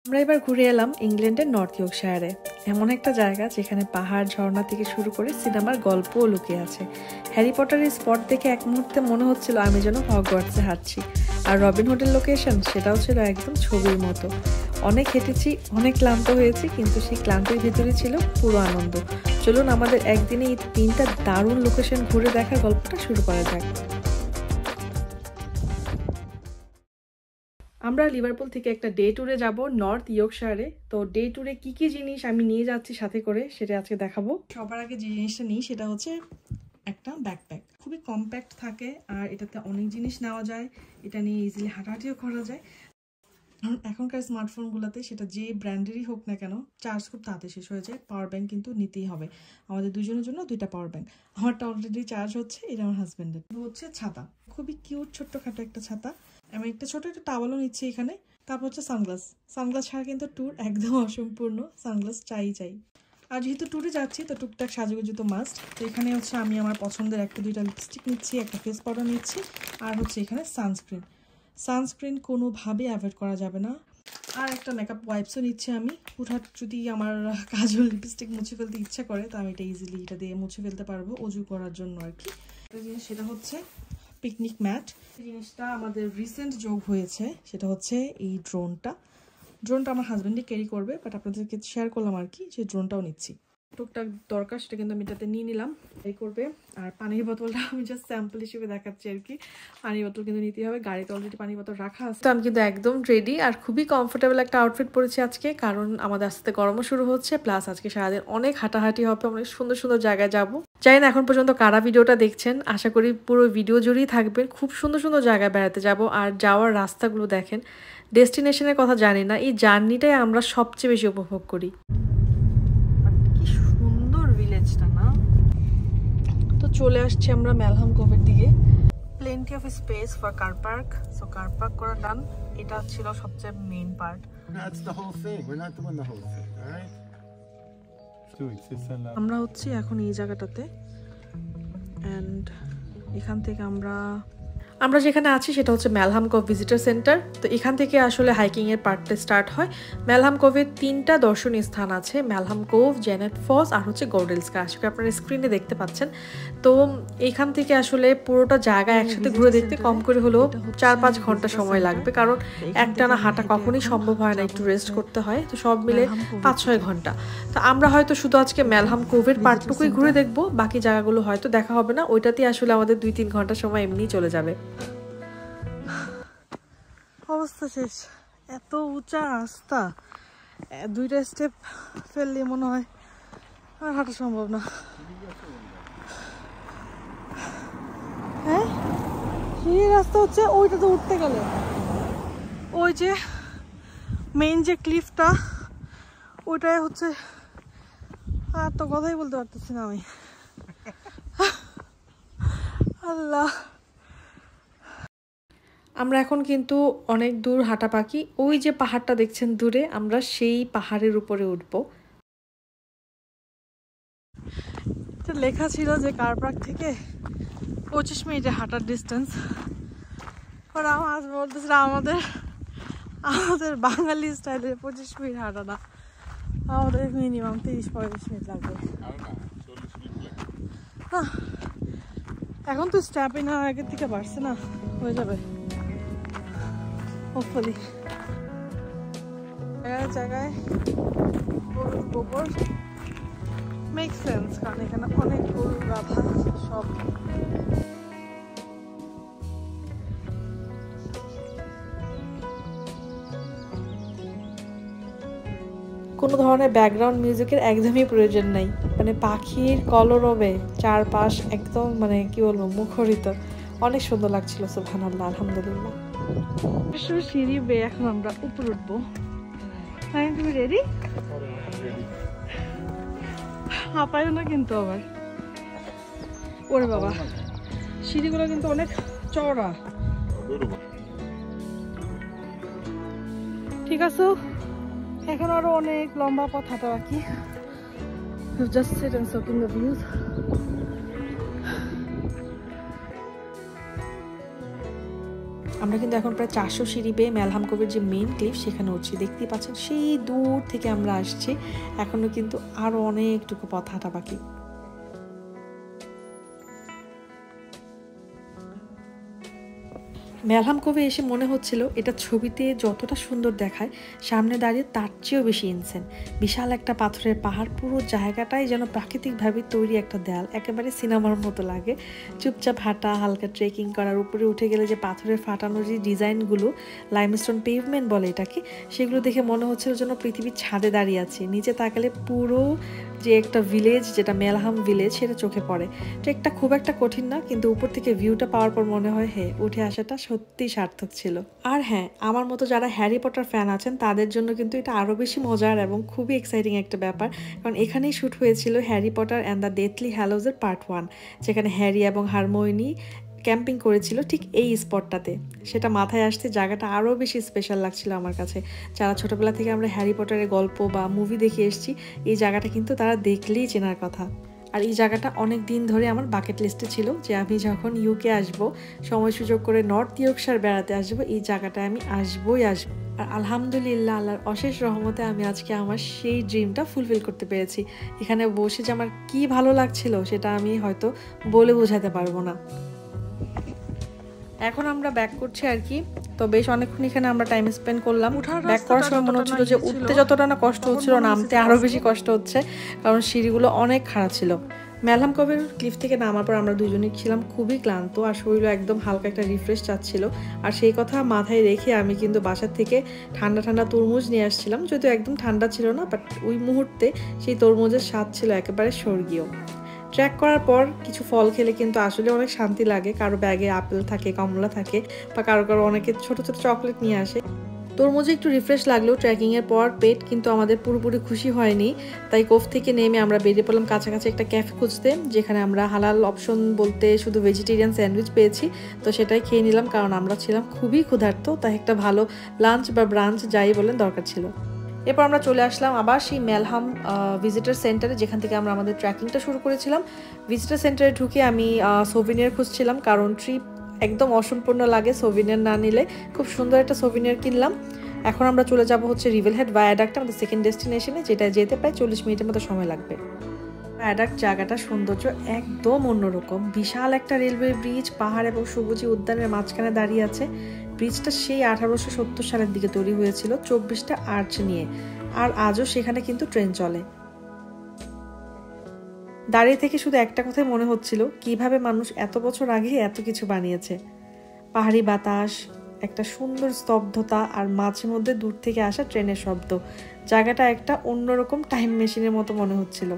আমরা এবার ঘুরে এলাম ইংল্যান্ডের নর্থ ইয়র্কশায়ারে। এমন একটা জায়গা যেখানে পাহাড়, ঝর্ণা থেকে শুরু করে সিনেমার গল্পও লুকিয়ে আছে। হ্যারি পটারের স্পট দেখে এক মুহূর্তে মনে হচ্ছিল আমি যেন হগওয়ার্টসে হাঁটছি। আর রবিন হুডের লোকেশন সেটাও ছিল একদম ছবির মতো। অনেক হেঁটেছি, অনেক ক্লান্ত হয়েছি, কিন্তু সেই ক্লান্তির ভিতরে ছিল পুরো আনন্দ। চলুন আমাদের একদিনে এই 3টা দারুণ লোকেশন ঘুরে দেখার গল্পটা শুরু করা যাক। আমরা লিভারপুল থেকে একটা ডে ট্যুরে যাব নর্থ ইয়র্কশায়ারে। তো ডে ট্যুরে কি কি জিনিস আমি নিয়ে যাচ্ছি সাথে করে সেটা আজকে দেখাবো। সবার আগে যে জিনিসটা নিই সেটা হচ্ছে একটা ব্যাকপ্যাক। খুবই কম্প্যাক্ট থাকে আর এটাতে অনেক জিনিস নেওয়া যায়, এটা নিয়ে ইজিলি হাঁটাহাঁটিও করা যায়। এখনকার স্মার্টফোনগুলোতে সেটা যে ব্র্যান্ডেরই হোক না কেন, চার্জ খুব তাড়াতাড়ি শেষ হয়ে যায়। পাওয়ার ব্যাঙ্ক কিন্তু নিতেই হবে, আমাদের দুজনের জন্য 2টা পাওয়ার ব্যাঙ্ক। আমারটা অলরেডি চার্জ হচ্ছে, এটা আমার হাজব্যান্ডের। হচ্ছে ছাতা, খুবই কিউট ছোট্টখাটো একটা ছাতা। আমি একটা ছোট একটা টাওয়ালও নিচ্ছি এখানে। তারপর হচ্ছে সানগ্লাস। সানগ্লাস ছাড়া কিন্তু ট্যুর একদম অসম্পূর্ণ, সানগ্লাস চাই। আর যেহেতু ট্যুরে যাচ্ছি তো টুকটাক সাজুগুজু তো মাস্ট। তো এখানে হচ্ছে আমি আমার পছন্দের 1-2টা লিপস্টিক নিচ্ছি, একটা ফেস পাউডার নিচ্ছি, আর হচ্ছে এখানে সানস্ক্রিন কোনোভাবেই অ্যাভয়েড করা যাবে না। আর একটা মেকআপ ওয়াইপসও নিচ্ছি আমি। হুটহাট যদি আমার কাজল লিপস্টিক মুছে ফেলতে ইচ্ছা করে তো আমি এটা ইজিলি এটা দিয়ে মুছে ফেলতে পারবো অজু করার জন্য আর কি। জিনিস সেটা হচ্ছে পিকনিক ম্যাট। এই জিনিসটা আমাদের রিসেন্ট যোগ হয়েছে, সেটা হচ্ছে এই ড্রোনটা আমার হাজব্যান্ডই ক্যারি করবে, বাট আপনাদেরকে শেয়ার করলাম আর কি যে ড্রোনটাও নিচ্ছি। টুকটাক দরকার সেটা কিন্তু আমি এটাতে নিয়ে নিলাম, এই করবে। আর পানির বোতলটা আমি জাস্ট স্যাম্পল হিসেবে দেখাচ্ছি আর কি। পানির বোতল কিন্তু নিতেই হবে, গাড়িতে অলরেডি পানির বোতল রাখা আছে। তো আমি কিন্তু একদম রেডি আর খুবই কমফোর্টেবল একটা আউটফিট পরেছি আজকে, কারণ আমাদের আস্তে গরমও শুরু হচ্ছে, প্লাস আজকে সারাদিন অনেক হাঁটাহাঁটি হবে, অনেক সুন্দর সুন্দর জায়গায় যাবো। জানি না এখন পর্যন্ত কারা ভিডিওটা দেখছেন, আশা করি পুরো ভিডিও জুড়েই থাকবেন। খুব সুন্দর সুন্দর জায়গায় বেড়াতে যাব, আর যাওয়ার রাস্তাগুলো দেখেন। ডেস্টিনেশনের কথা জানি না, এই জার্নিটাই আমরা সবচেয়ে বেশি উপভোগ করি। কি সুন্দর ভিলেজটা না। তো চলে আসছি আমরা মেলহাম কোভের দিকে। Plenty of speech for car park, so car park করা ডান। এটা ছিল সবচেয়ে main part. That's the whole thing. We're not doing the whole thing, all right? আমরা হচ্ছে এখন এই জায়গাটাতে, এন্ড এখান থেকে আমরা যেখানে আছি সেটা হচ্ছে মেলহাম কোভ ভিজিটর সেন্টার। তো এখান থেকে আসলে হাইকিং এর পার্টটা স্টার্ট হয়। মেলহাম কোভের 3টা দর্শনীয় স্থান আছে, মেলহাম কোভ, জেনেট ফলস আর হচ্ছে গোল্ডেলস্কা। আজকে আপনারা স্ক্রিনে দেখতে পাচ্ছেন। তো এখান থেকে আসলে পুরোটা জায়গা একসাথে ঘুরে দেখতে কম করে হলেও 4-5 ঘন্টা সময় লাগবে, কারণ একটানা হাঁটা কখনোই সম্ভব হয় না, একটু রেস্ট করতে হয়। তো সব মিলে 5-6 ঘন্টা। তো আমরা হয়তো শুধু আজকে মেলহাম কোভের পার্টটুকুই ঘুরে দেখবো, বাকি জায়গাগুলো হয়তো দেখা হবে না। ওইটাতেই আসলে আমাদের 2-3 ঘন্টা সময় এমনিই চলে যাবে। অবস্থা শেষ, এত উঁচা রাস্তা, 2টা স্টেপ ফেললে মনে হয় আর হাঁটা সম্ভব না। হ্যাঁ, সেই রাস্তা হচ্ছে ওইটাতে উঠতে গেলে ওই যে মেইন যে ক্লিফটা ওইটাই হচ্ছে। আর তো কথাই বলতে পারতেছি না আমি। আল্লাহ, আমরা এখন কিন্তু অনেক দূর হাঁটা বাকি। ওই যে পাহাড়টা দেখছেন দূরে, আমরা সেই পাহাড়ের উপরে উঠব। লেখা ছিল যে কার পার্ক থেকে 25 মিনিটে হাঁটার ডিস্টেন্স। আমাদের বাঙালি স্টাইলে 25 মিনিট হাঁটা না, আমাদের মিনিমাম 30-35 মিনিট লাগবে। এখন তো স্ট্যাপিনা আগের থেকে বাড়ছে না, হয়ে যাবে হোপফুলি। জায়গায় গোবর মেক সেন্স, কারণ এখানে অনেক গরু গাধা সব। কোনো ধরনের ব্যাকগ্রাউন্ড মিউজিকের একদমই প্রয়োজন নাই, মানে পাখির কলরবে চারপাশ একদম মানে কি বলবো মুখরিত, অনেক সুন্দর লাগছিল। সুবহানাল্লাহ, আলহামদুলিল্লাহ। সিঁড়ি বেয়ে এখন আমরা উপরে উঠবো। তুমি রেডি? হাঁপায়ও না কিন্তু আবার। ওরে বাবা, সিঁড়িগুলো কিন্তু অনেক চওড়া। ঠিক আছে, এখন আরো অনেক লম্বা পথ হাঁটা বাকি। Just sit and soak in the views. আমরা কিন্তু এখন প্রায় 400 সিঁড়ি বেয়ে ম্যালহাম কোভের যে মেইন ক্লিফ সেখানে উঠছি। দেখতেই পাচ্ছেন সেই দূর থেকে আমরা আসছি, এখনো কিন্তু আরো অনেকটুকু পথ হাঁটা বাকি। ম্যালহাম কোভে এসে মনে হচ্ছিল এটা ছবিতে যতটা সুন্দর দেখায় সামনে দাঁড়িয়ে তার চেয়েও বেশি ইনসেন। বিশাল একটা পাথরের পাহাড়, পুরো জায়গাটাই যেন প্রাকৃতিকভাবে তৈরি একটা দেয়াল, একেবারে সিনেমার মতো লাগে। চুপচাপ হাঁটা, হালকা ট্রেকিং করার, উপরে উঠে গেলে যে পাথরের ফাটানোর যে ডিজাইনগুলো, লাইমস্টোন পেভমেন্ট বলে এটাকে, সেগুলো দেখে মনে হচ্ছিল যেন পৃথিবীর ছাদে দাঁড়িয়ে আছে। নিচে তাকালে পুরো যে একটা ভিলেজ, যেটা ম্যালহাম ভিলেজ, সেটা চোখে পড়ে। ট্রেকটা খুব একটা কঠিন না, কিন্তু উপর থেকে ভিউটা পাওয়ার পর মনে হয় হ্যাঁ, উঠে আসাটা সত্যি সার্থক ছিল। আর হ্যাঁ, আমার মতো যারা হ্যারি পটার ফ্যান আছেন তাদের জন্য কিন্তু এটা আরো বেশি মজার এবং খুবই এক্সাইটিং একটা ব্যাপার, কারণ এখানেই শুট হয়েছিল Harry Potter and the Deathly হ্যালোজের পার্ট 1, যেখানে হ্যারি এবং হারমোনি ক্যাম্পিং করেছিল ঠিক এই স্পটটাতে। সেটা মাথায় আসতে জায়গাটা আরও বেশি স্পেশাল লাগছিল আমার কাছে। যারা ছোটোবেলা থেকে আমরা হ্যারি পটারের গল্প বা মুভি দেখে এসেছি, এই জায়গাটা কিন্তু তারা দেখলেই চেনার কথা। আর এই জায়গাটা অনেক দিন ধরে আমার বাকেট লিস্টে ছিল যে আমি যখন ইউকে আসবো, সময় সুযোগ করে নর্থ ইয়র্কশায়ার বেড়াতে আসবো, এই জায়গাটায় আমি আসবোই আসবো। আর আলহামদুলিল্লাহ, আল্লাহর অশেষ রহমতে আমি আজকে আমার সেই ড্রিমটা ফুলফিল করতে পেরেছি। এখানে বসে যে আমার কী ভালো লাগছিল সেটা আমি হয়তো বলে বোঝাতে পারবো না। এখন আমরা ব্যাক করছি আর কি। তো বেশ অনেকক্ষণ এখানে আমরা টাইম স্পেন্ড করলাম। ব্যাক করার সময় মনে হচ্ছিল যে উঠতে যতটা না কষ্ট হচ্ছিল, নামতে আরও বেশি কষ্ট হচ্ছে, কারণ সিঁড়িগুলো অনেক খাড়া ছিল। ম্যালহাম কোভের ক্লিফ থেকে নামার পর আমরা দুজনেই ছিলাম খুবই ক্লান্ত, আর শরীরও একদম হালকা একটা রিফ্রেশ চাচ্ছিল। আর সেই কথা মাথায় রেখে আমি কিন্তু বাসার থেকে ঠান্ডা ঠান্ডা তরমুজ নিয়ে আসছিলাম, যদিও একদম ঠান্ডা ছিল না, বাট ওই মুহূর্তে সেই তরমুজের স্বাদ ছিল একেবারে স্বর্গীয়। ট্র্যাক করার পর কিছু ফল খেলে কিন্তু আসলে অনেক শান্তি লাগে। কারো ব্যাগে আপেল থাকে, কমলা থাকে, বা কারো কারো অনেকে ছোট ছোট চকলেট নিয়ে আসে। তরমুজে একটু রিফ্রেশ লাগলেও ট্রেকিংয়ের পর পেট কিন্তু আমাদের পুরোপুরি খুশি হয়নি। তাই কোভ থেকে নেমে আমরা বেরিয়ে পড়লাম কাছাকাছি একটা ক্যাফে খুঁজতে, যেখানে আমরা হালাল অপশন বলতে শুধু ভেজিটেরিয়ান স্যান্ডউইচ পেয়েছি। তো সেটাই খেয়ে নিলাম, কারণ আমরা ছিলাম খুবই ক্ষুধার্ত, তাই একটা ভালো লাঞ্চ বা ব্রাঞ্চ যাই বলেন দরকার ছিল। এরপর আমরা চলে আসলাম আবার সেই ম্যালহাম ভিজিটার সেন্টারে, যেখান থেকে আমরা আমাদের ট্রেকিংটা শুরু করেছিলাম। ভিজিটার সেন্টারে ঢুকে আমি সোভিনিয়ার খুঁজছিলাম, কারণ ট্রিপ একদম অসম্পূর্ণ লাগে সোভিনিয়ার না নিলে। খুব সুন্দর একটা সোভিনিয়ার কিনলাম। এখন আমরা চলে যাব হচ্ছে রিভেলহেড ভায়াডাক্ট, আমাদের সেকেন্ড ডেস্টিনেশনে, যেটা যেতে প্রায় 40 মিনিটের মতো সময় লাগবে। ভায়াডাক্ট জায়গাটা সৌন্দর্য একদম অন্যরকম। বিশাল একটা রেলওয়ে ব্রিজ, পাহাড় এবং সবুজি উদ্যানের মাঝখানে দাঁড়িয়ে আছে। ব্রিজটা সেই 1870 সালের দিকে তৈরি হয়েছিল 24টা আর্চ নিয়ে, আর আজও সেখানে কিন্তু ট্রেন চলে। দাঁড়িয়ে থেকে শুধু একটা কথাই মনে হচ্ছিল, কিভাবে মানুষ এত বছর আগে এত কিছু বানিয়েছে। পাহাড়ি বাতাস, একটা সুন্দর স্তব্ধতা, আর মাঝে মধ্যে দূর থেকে আসা ট্রেনের শব্দ, জায়গাটা একটা অন্যরকম টাইম মেশিনের মতো মনে হচ্ছিল।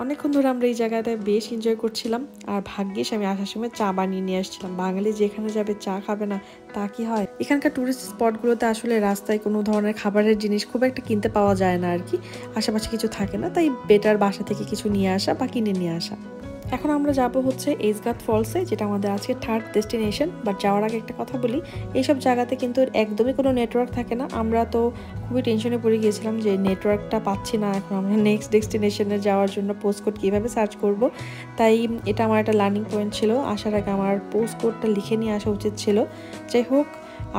অনেকক্ষণ ধরে আমরা এই জায়গাটায় বেশ এনজয় করছিলাম। আর ভাগ্যিস আমি আসার সময় চা বানিয়ে নিয়ে আসছিলাম। বাঙালি যেখানে যাবে চা খাবে না তা কি হয়? এখানকার টুরিস্ট স্পটগুলোতে আসলে রাস্তায় কোনো ধরনের খাবারের জিনিস খুব একটা কিনতে পাওয়া যায় না আর কি, আশেপাশে কিছু থাকে না, তাই বেটার বাসা থেকে কিছু নিয়ে আসা বা কিনে নিয়ে আসা। এখন আমরা যাব হচ্ছে এসগাত ফলসে, যেটা আমাদের আজকে থার্ড ডেস্টিনেশন। বাট যাওয়ার আগে একটা কথা বলি, এইসব জায়গাতে কিন্তু একদমই কোনো নেটওয়ার্ক থাকে না। আমরা তো খুবই টেনশনে পড়ে গিয়েছিলাম যে নেটওয়ার্কটা পাচ্ছি না, এখন আমরা নেক্সট ডেস্টিনেশনে যাওয়ার জন্য পোস্ট কোড কীভাবে সার্চ করব। তাই এটা আমার একটা লার্নিং পয়েন্ট ছিল, আসার আগে আমার পোস্ট কোডটা লিখে নিয়ে আসা উচিত ছিল। যাই হোক,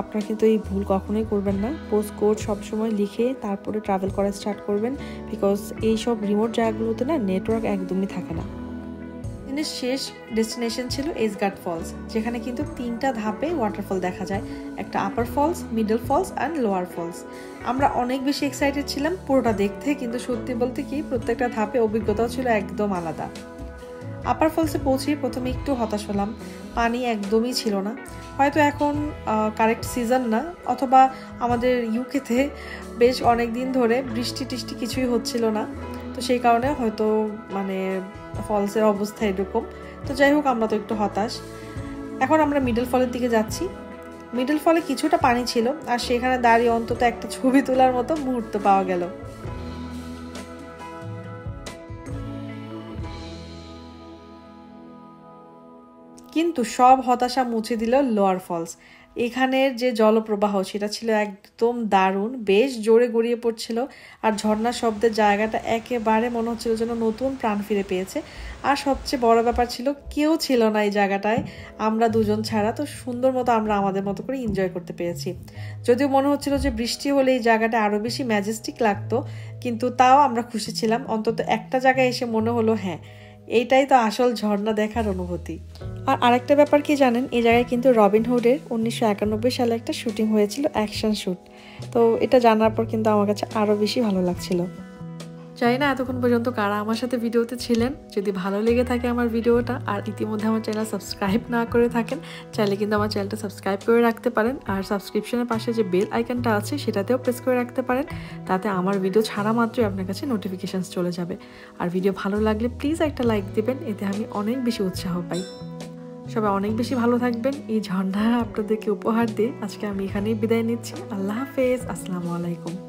আপনারা কিন্তু এই ভুল কখনোই করবেন না। পোস্ট কোড সবসময় লিখে তারপরে ট্রাভেল করা স্টার্ট করবেন, বিকজ এইসব রিমোট জায়গাগুলোতে না নেটওয়ার্ক একদমই থাকে না। শেষ ডেস্টিনেশন ছিল এসগাট ফলস, যেখানে কিন্তু 3টা ধাপে ওয়াটারফল দেখা যায়, একটা upper falls, middle falls and lower falls. আমরা অনেক বেশি এক্সাইটেড ছিলাম পুরোটা দেখতে, কিন্তু সত্যি বলতে কি প্রত্যেকটা ধাপে অভিজ্ঞতাও ছিল একদম আলাদা। আপার ফলসে পৌঁছে প্রথমে একটু হতাশ হলাম, পানি একদমই ছিল না। হয়তো এখন কারেক্ট সিজন না, অথবা আমাদের ইউকেতে বেশ অনেক দিন ধরে বৃষ্টি টিষ্টি কিছুই হচ্ছিল না, তো সেই কারণে হয়তো মানে ফলসের অবস্থা এরকম। তো যাই হোক, আমরা তো একটু হতাশ। এখন আমরা মিডল ফলের দিকে যাচ্ছি। মিডল ফলে কিছুটা পানি ছিল, আর সেখানে দাঁড়িয়ে অন্তত একটা ছবি তোলার মতো মুহূর্ত পাওয়া গেল। কিন্তু সব হতাশা মুছে দিল লোয়ার ফলস। এখানের যে জলপ্রবাহ সেটা ছিল একদম দারুণ, বেশ জোরে গড়িয়ে পড়ছিল। আর ঝর্ণার শব্দের জায়গাটা একেবারে মনে হচ্ছিল যেন নতুন প্রাণ ফিরে পেয়েছে। আর সবচেয়ে বড় ব্যাপার ছিল কেউ ছিল না এই জায়গাটায়, আমরা দুজন ছাড়া। তো সুন্দর মতো আমরা আমাদের মতো করে এনজয় করতে পেরেছি। যদিও মনে হচ্ছিল যে বৃষ্টি হলে এই জায়গাটা আরও বেশি ম্যাজেস্টিক লাগতো, কিন্তু তাও আমরা খুশি ছিলাম। অন্তত একটা জায়গায় এসে মনে হলো হ্যাঁ, এইটাই তো আসল ঝর্ণা দেখার অনুভূতি। আর আরেকটা ব্যাপার কি জানেন, এই জায়গায় কিন্তু রবিনহুডের 1991 সালে একটা শুটিং হয়েছিল, অ্যাকশন শ্যুট। তো এটা জানার পর কিন্তু আমার কাছে আরও বেশি ভালো লাগছিল। জানি না এতক্ষণ পর্যন্ত কারা আমার সাথে ভিডিওতে ছিলেন। যদি ভালো লেগে থাকে আমার ভিডিওটা আর ইতিমধ্যে আমার চ্যানেল সাবস্ক্রাইব না করে থাকেন, চাইলে কিন্তু আমার চ্যানেলটা সাবস্ক্রাইব করে রাখতে পারেন। আর সাবস্ক্রিপশনের পাশে যে বেল আইকনটা আছে সেটাতেও প্রেস করে রাখতে পারেন, তাতে আমার ভিডিও ছাড়া মাত্রই আপনার কাছে নোটিফিকেশানস চলে যাবে। আর ভিডিও ভালো লাগলে প্লিজ একটা লাইক দিবেন, এতে আমি অনেক বেশি উৎসাহ পাই। সবাই অনেক বেশি ভালো থাকবেন। এই ঝর্ণা আপনাদেরকে উপহার দিয়ে আজকে আমি এখানেই বিদায় নিচ্ছি। আল্লাহ হাফেজ, আসসালামু আলাইকুম।